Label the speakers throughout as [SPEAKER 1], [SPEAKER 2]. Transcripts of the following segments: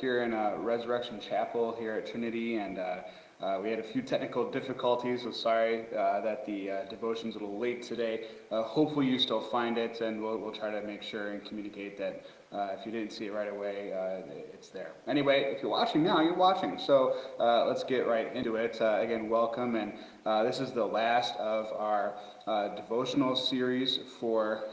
[SPEAKER 1] here in Resurrection Chapel here at Trinity, and we had a few technical difficulties, so sorry that the devotion's a little late today. Hopefully you still find it, and we'll try to make sure and communicate that if you didn't see it right away, it's there. Anyway, if you're watching now, you're watching, so let's get right into it. Again, welcome, and this is the last of our devotional series for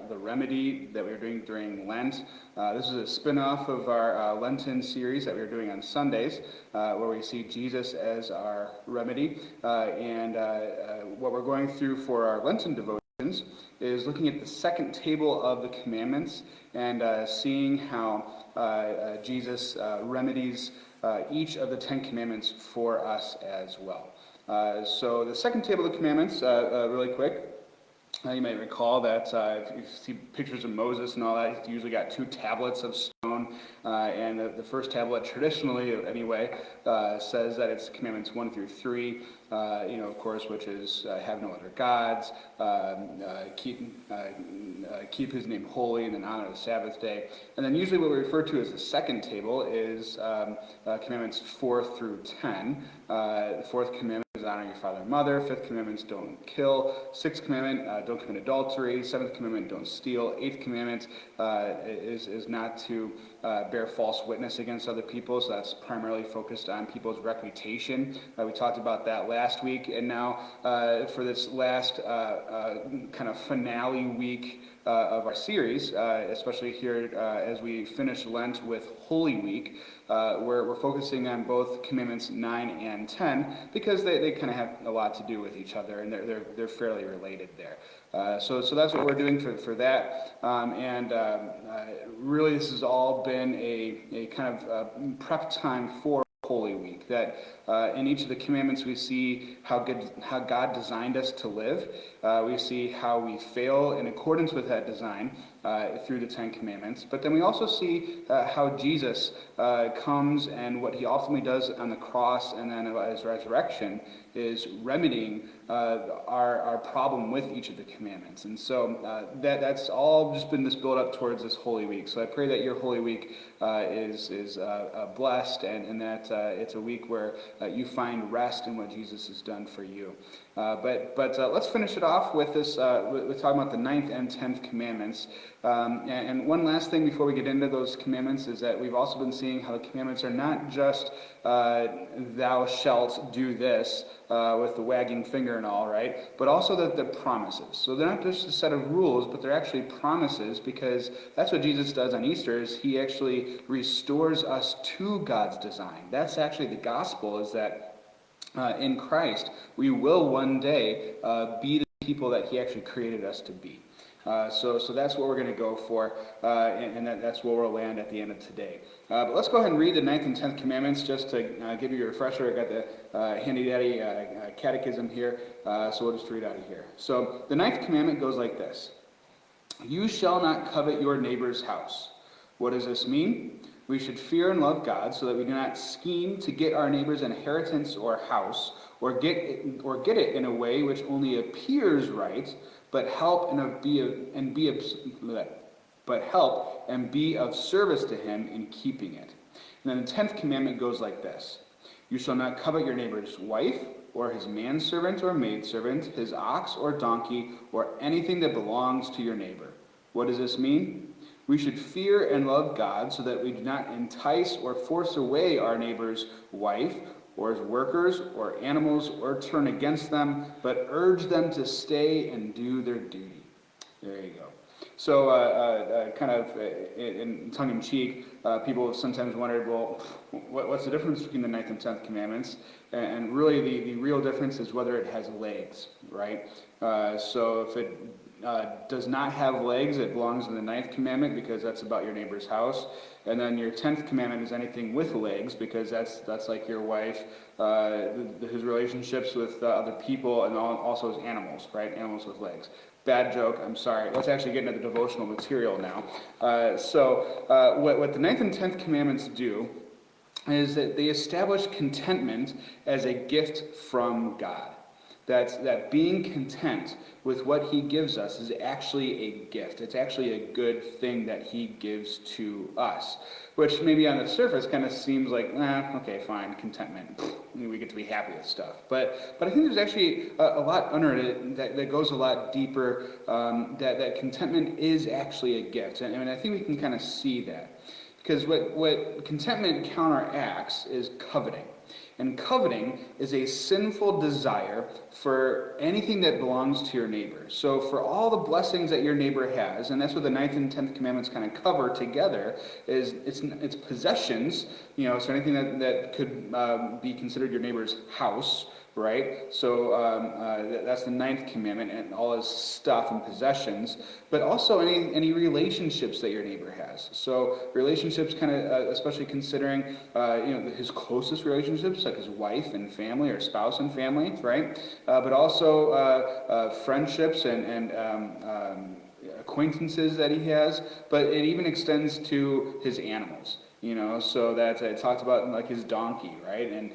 [SPEAKER 1] the remedy that we were doing during Lent. This is a spin-off of our Lenten series that we were doing on Sundays, where we see Jesus as our remedy. And what we're going through for our Lenten devotions is looking at the second table of the commandments and seeing how Jesus remedies each of the 10 commandments for us as well. So the second table of the commandments, really quick, you might recall that if you see pictures of Moses and all that, he usually got 2 tablets of stone, and the first tablet, traditionally anyway, says that it's commandments 1 through 3, of course, which is have no other gods, keep his name holy, and then honor the Sabbath day. And then usually what we refer to as the second table is commandments 4 through 10. The fourth commandment is honor your father and mother. Fifth commandment is don't kill. Sixth commandment, don't commit adultery. Seventh commandment, don't steal. Eighth commandment is not to bear false witness against other people. So that's primarily focused on people's reputation. We talked about that last week, and now for this last kind of finale week of our series, especially here as we finish Lent with Holy Week, we're focusing on both commandments 9 and 10 because they kind of have a lot to do with each other, and they're fairly related there. So that's what we're doing for that, and really this has all been a kind of prep time for Holy Week, that in each of the commandments we see how God designed us to live. We see how we fail in accordance with that design through the 10 commandments. But then we also see how Jesus comes, and what he ultimately does on the cross and then at his resurrection is remedying our problem with each of the commandments. And so that's all just been this build up towards this Holy Week. So I pray that your Holy Week is blessed, and that it's a week where you find rest in what Jesus has done for you. But let's finish it off with this, with talking about the 9th and 10th commandments. And one last thing before we get into those commandments is that we've also been seeing how the commandments are not just thou shalt do this with the wagging finger and all, right? But also the promises. So they're not just a set of rules, but they're actually promises, because that's what Jesus does on Easter, is he actually restores us to God's design. That's actually the gospel, is that in Christ, we will one day be the people that he actually created us to be. So that's what we're going to go for, and that's where we'll land at the end of today. But let's go ahead and read the 9th and 10th commandments just to give you a refresher. I got the handy-dandy catechism here, so we'll just read out of here. So the 9th commandment goes like this: You shall not covet your neighbor's house. What does this mean? We should fear and love God so that we do not scheme to get our neighbor's inheritance or house, or get it in a way which only appears right, but help and be of service to him in keeping it. And then the 10th commandment goes like this: You shall not covet your neighbor's wife, or his manservant or maidservant, his ox or donkey, or anything that belongs to your neighbor. What does this mean? We should fear and love God so that we do not entice or force away our neighbor's wife, or his workers, or animals, or turn against them, but urge them to stay and do their duty. There you go. So, kind of in tongue-in-cheek, people have sometimes wondered, well, what's the difference between the 9th and 10th commandments? And really, the real difference is whether it has legs, right? So if it does not have legs, it belongs in the 9th commandment, because that's about your neighbor's house. And then your 10th commandment is anything with legs, because that's like your wife, his relationships with other people, and also his animals, right? Animals with legs. Bad joke, I'm sorry. Let's actually get into the devotional material now. What the 9th and 10th commandments do is that they establish contentment as a gift from God. that being content with what he gives us is actually a gift. It's actually a good thing that he gives to us, which maybe on the surface kind of seems like, okay, fine, contentment. We get to be happy with stuff. But I think there's actually a lot under it that goes a lot deeper, that contentment is actually a gift. And I think we can kind of see that. Because what contentment counteracts is coveting. And coveting is a sinful desire for anything that belongs to your neighbor. So for all the blessings that your neighbor has, and that's what the 9th and 10th commandments kind of cover together, is it's possessions, so anything that could be considered your neighbor's house, right? So that's the 9th commandment, and all his stuff and possessions, but also any relationships that your neighbor has. So relationships, kind of especially considering his closest relationships, like his wife and family, or spouse and family, right? But also friendships and acquaintances that he has. But it even extends to his animals. So that it talks about like his donkey, right? And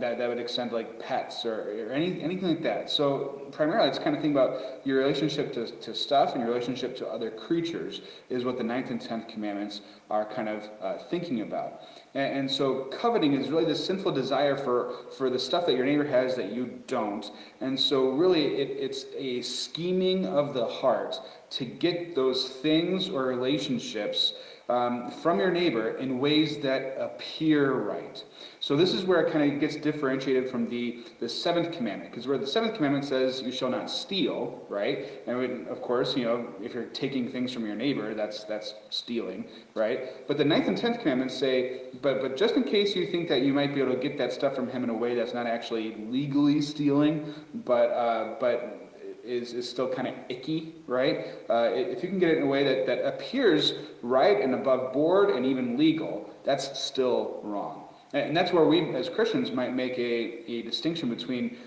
[SPEAKER 1] that would extend like pets or anything like that. So primarily it's kind of thinking about your relationship to stuff and your relationship to other creatures is what the 9th and 10th commandments are kind of thinking about. And so coveting is really this sinful desire for the stuff that your neighbor has that you don't. And so really it's a scheming of the heart to get those things or relationships from your neighbor in ways that appear right. So this is where it kind of gets differentiated from the 7th commandment, because where the 7th commandment says you shall not steal, right? And of course, if you're taking things from your neighbor, that's stealing, right? But the 9th and 10th commandments say, but just in case you think that you might be able to get that stuff from him in a way that's not actually legally stealing, but is still kind of icky, right? If you can get it in a way that appears right and above board and even legal, that's still wrong. And that's where we as Christians might make a distinction between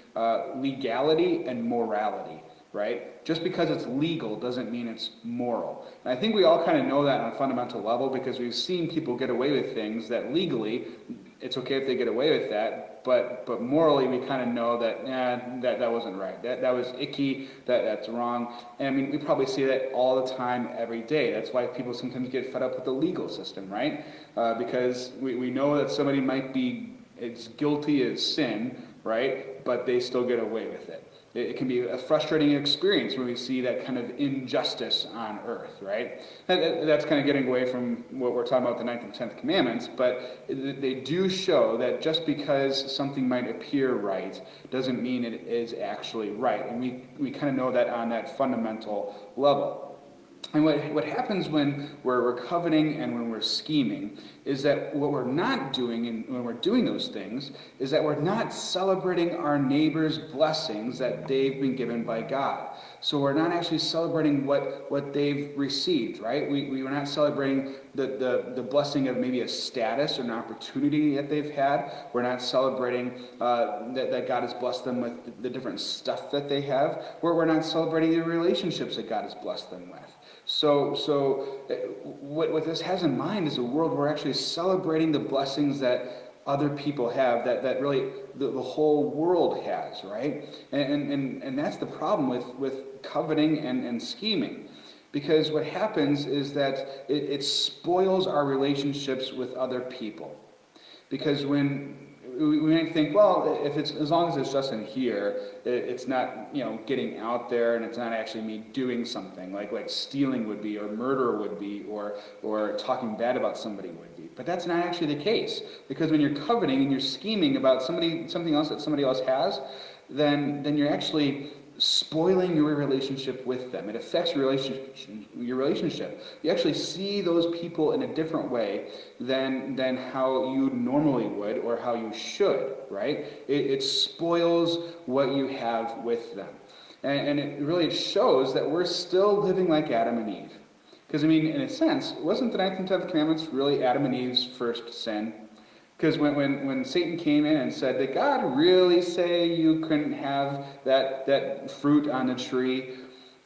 [SPEAKER 1] legality and morality, right? Just because it's legal doesn't mean it's moral. And I think we all kind of know that on a fundamental level because we've seen people get away with things that legally it's okay if they get away with that, but morally we kind of know that that wasn't right. That was icky. That's wrong. And I mean, we probably see that all the time, every day. That's why people sometimes get fed up with the legal system, right? Because we know that somebody might be as guilty as sin, right? But they still get away with it. It can be a frustrating experience when we see that kind of injustice on earth, right? That's kind of getting away from what we're talking about, the 9th and 10th commandments, but they do show that just because something might appear right doesn't mean it is actually right. And we kind of know that on that fundamental level. And what happens when we're coveting and when we're scheming is that what we're not doing, and when we're doing those things, is that we're not celebrating our neighbor's blessings that they've been given by God. So we're not actually celebrating what they've received, right? We're not celebrating the blessing of maybe a status or an opportunity that they've had. We're not celebrating that God has blessed them with the different stuff that they have. We're not celebrating the relationships that God has blessed them with. So what this has in mind is a world where we're actually celebrating the blessings that other people have, that really the whole world has, right? And that's the problem with coveting and scheming. Because what happens is that it spoils our relationships with other people. Because when we might think, well, if it's as long as it's just in here, it's not getting out there, and it's not actually me doing something like stealing would be, or murder would be, or talking bad about somebody would be. But that's not actually the case, because when you're coveting and you're scheming about something else that somebody else has, then you're actually spoiling your relationship with them. It affects your relationship. You actually see those people in a different way than how you normally would or how you should, right? It spoils what you have with them. And it really shows that we're still living like Adam and Eve. Because, I mean, in a sense, wasn't the 9th and 10th commandments really Adam and Eve's first sin? Because when Satan came in and said, did God really say you couldn't have that fruit on the tree?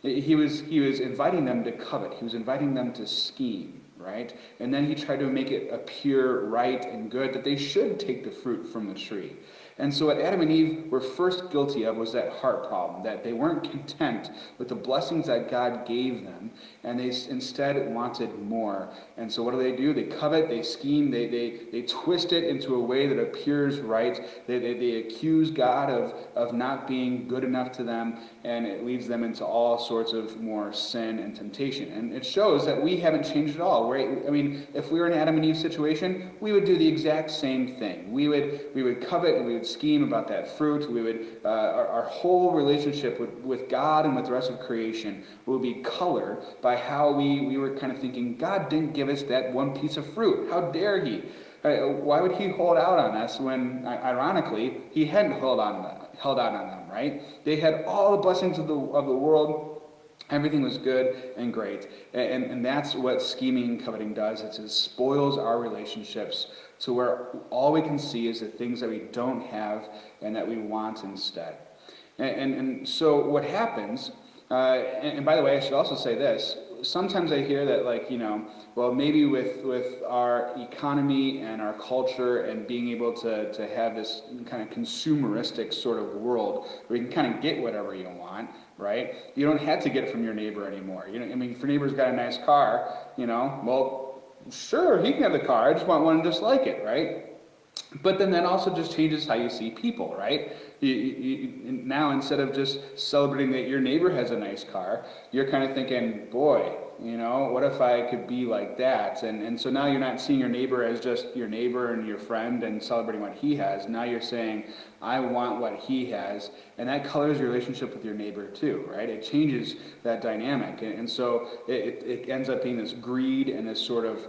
[SPEAKER 1] He was inviting them to covet. He was inviting them to scheme, right? And then he tried to make it appear right and good that they should take the fruit from the tree. And so what Adam and Eve were first guilty of was that heart problem, that they weren't content with the blessings that God gave them, and they instead wanted more. And so what do? They covet, they scheme, they twist it into a way that appears right. They accuse God of not being good enough to them, and it leads them into all sorts of more sin and temptation. And it shows that we haven't changed at all. Right? I mean, if we were in Adam and Eve situation, we would do the exact same thing. We would covet and we would scheme about that fruit. We would our whole relationship with God and with the rest of creation will be colored by how we were kind of thinking, God didn't give us that one piece of fruit. How dare he? Why would he hold out on us when, ironically, he hadn't held out on them, right? They had all the blessings of the world. Everything was good and great. And that's what scheming and coveting does. It spoils our relationships to where all we can see is the things that we don't have and that we want instead. And so what happens, and by the way, I should also say this. Sometimes I hear that, like, well, maybe with our economy and our culture and being able to have this kind of consumeristic sort of world where you can kind of get whatever you want, right? You don't have to get it from your neighbor anymore. I mean, if your neighbor's got a nice car, well, sure, he can have the car. I just want one just like it, right? But then that also just changes how you see people, right? Now, instead of just celebrating that your neighbor has a nice car, you're kind of thinking, boy, what if I could be like that? And so now you're not seeing your neighbor as just your neighbor and your friend and celebrating what he has. Now you're saying, I want what he has. And that colors your relationship with your neighbor too, right? It changes that dynamic. And so it ends up being this greed and this sort of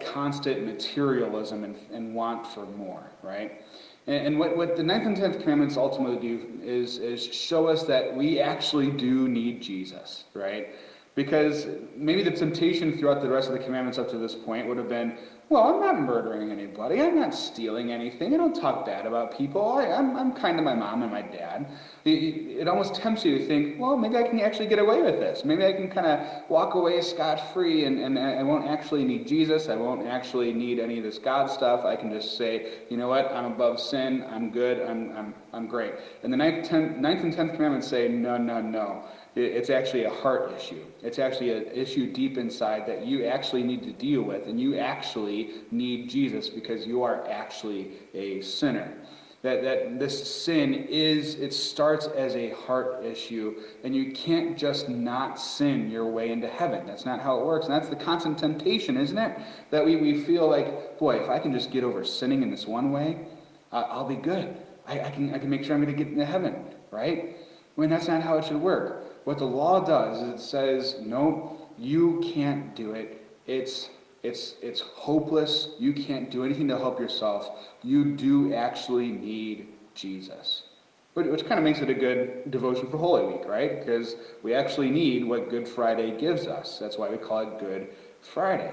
[SPEAKER 1] constant materialism and want for more, right? And what the 9th and 10th commandments ultimately do is show us that we actually do need Jesus, right? Because maybe the temptation throughout the rest of the commandments up to this point would have been, well, I'm not murdering anybody. I'm not stealing anything. I don't talk bad about people. I'm kind to my mom and my dad. It almost tempts you to think, well, maybe I can actually get away with this. Maybe I can kind of walk away scot-free and I won't actually need Jesus. I won't actually need any of this God stuff. I can just say, you know what, I'm above sin. I'm good. I'm great. And the 9th and 10th commandments say, no. It's actually a heart issue. It's actually an issue deep inside that you actually need to deal with, and you actually need Jesus because you are actually a sinner. That this sin it starts as a heart issue, and you can't just not sin your way into heaven. That's not how it works, and that's the constant temptation, isn't it? That we feel like, boy, if I can just get over sinning in this one way, I'll be good. I can make sure I'm going to get into heaven, right? I mean, that's not how it should work. What the law does is it says, no, you can't do it. It's hopeless. You can't do anything to help yourself. You do actually need Jesus. Which kind of makes it a good devotion for Holy Week, right? Because we actually need what Good Friday gives us. That's why we call it Good Friday.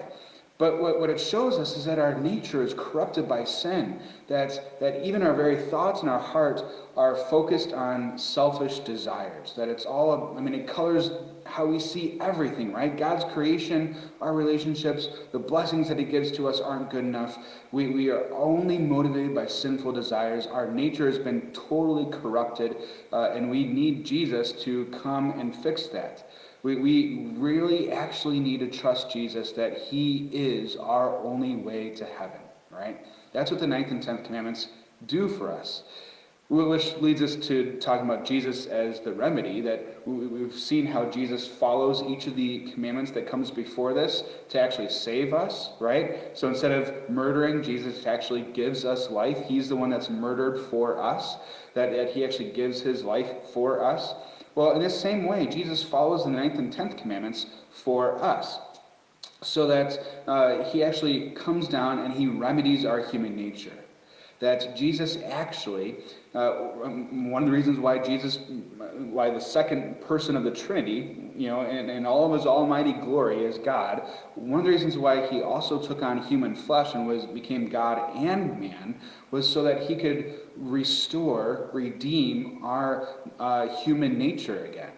[SPEAKER 1] But what it shows us is that our nature is corrupted by sin, that even our very thoughts and our heart are focused on selfish desires, that it's all, it colors how we see everything, right? God's creation, our relationships, the blessings that he gives to us aren't good enough. We are only motivated by sinful desires. Our nature has been totally corrupted, and we need Jesus to come and fix that. We really actually need to trust Jesus that he is our only way to heaven, right? That's what the 9th and 10th commandments do for us. Which leads us to talking about Jesus as the remedy, that we've seen how Jesus follows each of the commandments that comes before this to actually save us, right? So instead of murdering, Jesus actually gives us life. He's the one that's murdered for us, that he actually gives his life for us. Well, in this same way, Jesus follows the 9th and 10th commandments for us, so that he actually comes down and he remedies our human nature. That Jesus actually, one of the reasons why the second person of the Trinity, in all of his almighty glory as God, one of the reasons why he also took on human flesh and became God and man was so that he could redeem our human nature again,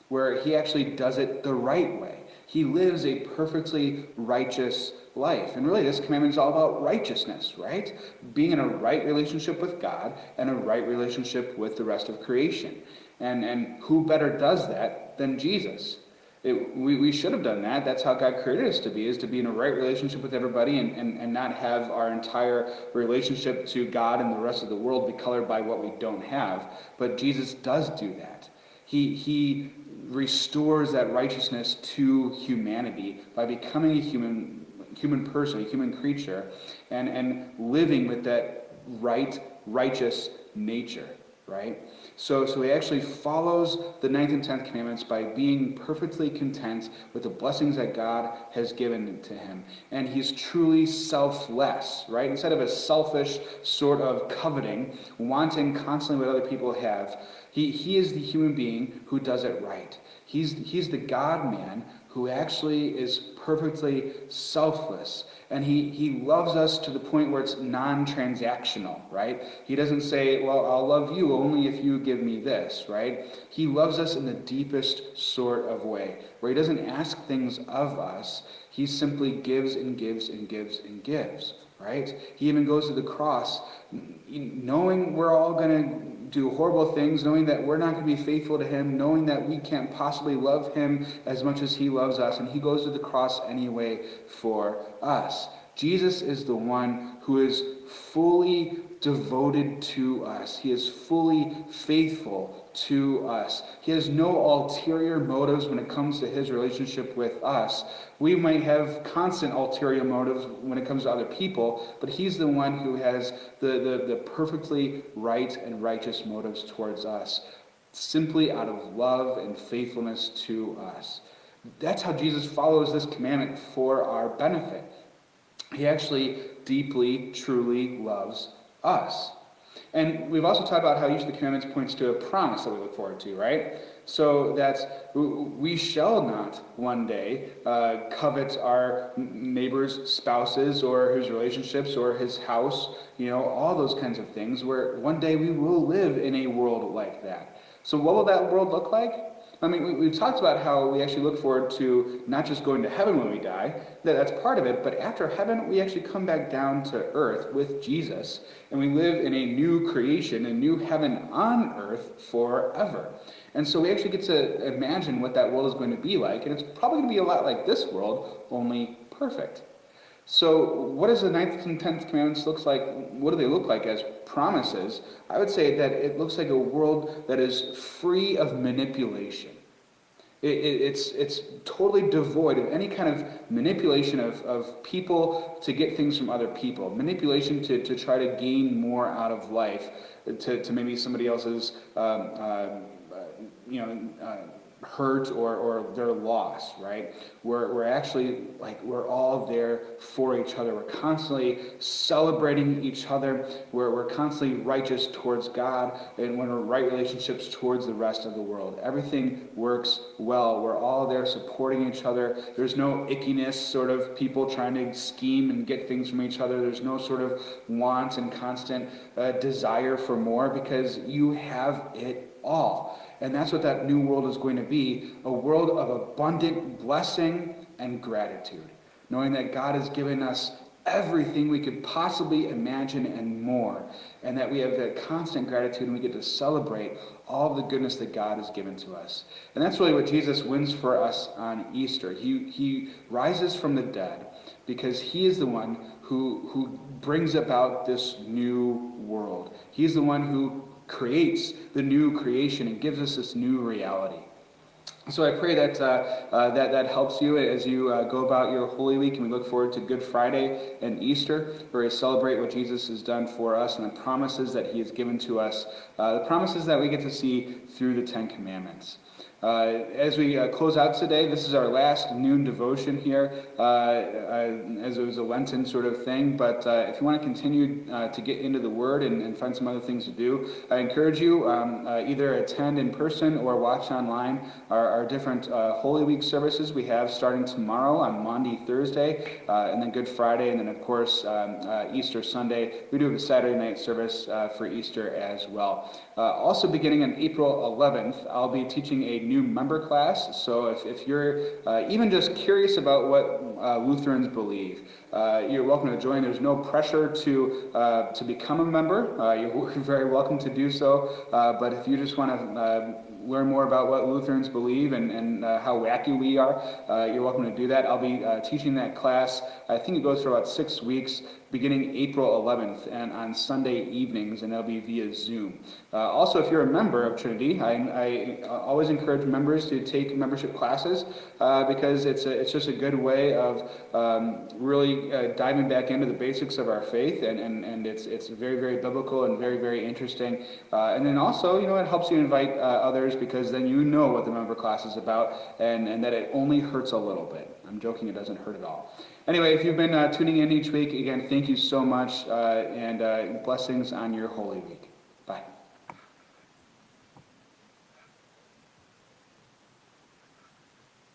[SPEAKER 1] where he actually does it the right way. He lives a perfectly righteous life. And really, this commandment is all about righteousness, right? Being in a right relationship with God and a right relationship with the rest of creation. And who better does that than Jesus? We should have done that. That's how God created us to be, is to be in a right relationship with everybody and not have our entire relationship to God and the rest of the world be colored by what we don't have. But Jesus does do that. He restores that righteousness to humanity by becoming a human person, a human creature, and living with that righteous nature, right? So he actually follows the 9th and 10th commandments by being perfectly content with the blessings that God has given to him. And he's truly selfless, right? Instead of a selfish sort of coveting, wanting constantly what other people have, he is the human being who does it right. He's the God-man who actually is perfectly selfless. And he loves us to the point where it's non-transactional, right? He doesn't say, well, I'll love you only if you give me this, right? He loves us in the deepest sort of way, where he doesn't ask things of us. He simply gives and gives and gives and gives, right? He even goes to the cross knowing we're all going to do horrible things, knowing that we're not going to be faithful to him, knowing that we can't possibly love him as much as he loves us, and he goes to the cross anyway for us. Jesus is the one who is fully devoted to us. He is fully faithful to us. He has no ulterior motives when it comes to his relationship with us. We might have constant ulterior motives when it comes to other people, but he's the one who has the perfectly right and righteous motives towards us, simply out of love and faithfulness to us. That's how Jesus follows this commandment for our benefit. He actually deeply, truly loves us. And we've also talked about how each of the commandments points to a promise that we look forward to, right? So that we shall not one day covet our neighbor's spouses or his relationships or his house, all those kinds of things, where one day we will live in a world like that. So what will that world look like? I mean, we've talked about how we actually look forward to not just going to heaven when we die, that's part of it, but after heaven, we actually come back down to earth with Jesus, and we live in a new creation, a new heaven on earth forever. And so we actually get to imagine what that world is going to be like, and it's probably going to be a lot like this world, only perfect. So what does the 9th and 10th commandments look like? What do they look like as promises? I would say that it looks like a world that is free of manipulation. It's totally devoid of any kind of manipulation of people to get things from other people. Manipulation to try to gain more out of life, to maybe somebody else's hurt or their loss, right? We're actually, we're all there for each other. We're constantly celebrating each other. We're constantly righteous towards God, and we're in right relationships towards the rest of the world. Everything works well. We're all there supporting each other. There's no ickiness, sort of people trying to scheme and get things from each other. There's no sort of want and constant desire for more, because you have it all. And that's what that new world is going to be, a world of abundant blessing and gratitude, knowing that God has given us everything we could possibly imagine and more, and that we have that constant gratitude, and we get to celebrate all of the goodness that God has given to us. And that's really what Jesus wins for us on Easter. He rises from the dead because he is the one who brings about this new world. He's the one who creates the new creation and gives us this new reality. So I pray that that helps you as you go about your Holy Week, and we look forward to Good Friday and Easter, where we celebrate what Jesus has done for us and the promises that he has given to us, the promises that we get to see through the Ten Commandments. As we close out today, this is our last noon devotion here, as it was a Lenten sort of thing. But if you want to continue to get into the Word and find some other things to do, I encourage you either attend in person or watch online our different Holy Week services we have starting tomorrow on Maundy Thursday, and then Good Friday, and then of course Easter Sunday. We do have a Saturday night service for Easter as well. Also beginning on April 11th, I'll be teaching a new member class. So if you're even just curious about what Lutherans believe, you're welcome to join. There's no pressure to become a member. You're very welcome to do so. But if you just want to learn more about what Lutherans believe and how wacky we are, you're welcome to do that. I'll be teaching that class. I think it goes for about 6 weeks, beginning April 11th, and on Sunday evenings, and that'll be via Zoom. Also, if you're a member of Trinity, I always encourage members to take membership classes because it's just a good way of really diving back into the basics of our faith, and it's very, very biblical and very, very interesting. And then also, it helps you invite others because then you know what the member class is about and that it only hurts a little bit. I'm joking, it doesn't hurt at all. Anyway, if you've been tuning in each week, again, thank you so much, and blessings on your Holy Week.